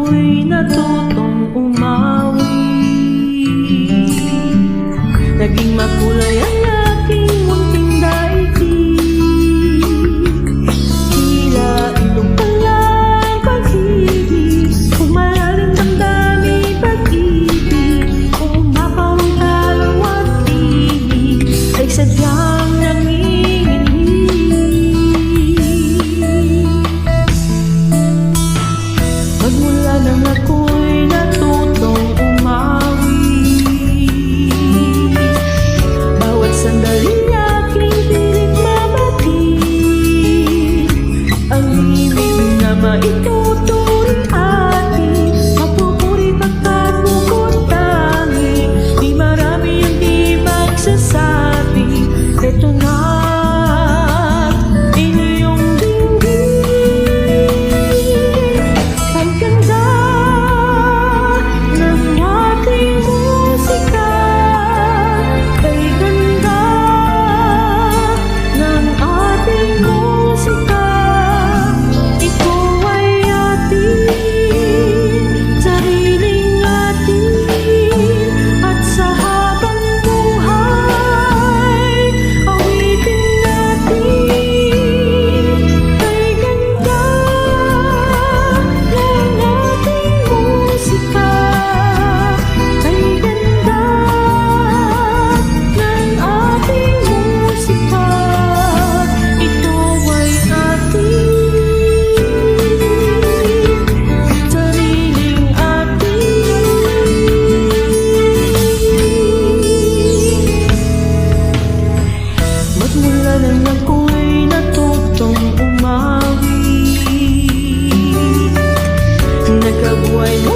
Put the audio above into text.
ako'y natutong umawi. Naging makulay ang aking munting daigdig. Tila ito pala ang pag-ibig, kung malalim damdamin pag-ibig, kung umakaw ang dalawat tinig, ay sadyang nanginginig. Magmula nang ako'y natutong umawi, bawat sandaling aking pilit mabatid, ang ibig na maituturing atin, mapupuri pagkat bukod tangi, di marami ang di magsasabi, eto na inyong dinggin. Ang ganda ng ating musika, kay ganda ng ating musika. Ito ay atin, sariling atin, at sa habang buhay, awitin natin. Kay ganda ng ating musika, kay ganda ng ating musika. Ito ay atin, sariling atin. Magmula nang ako'y natutong umawi, nagkabuhay mo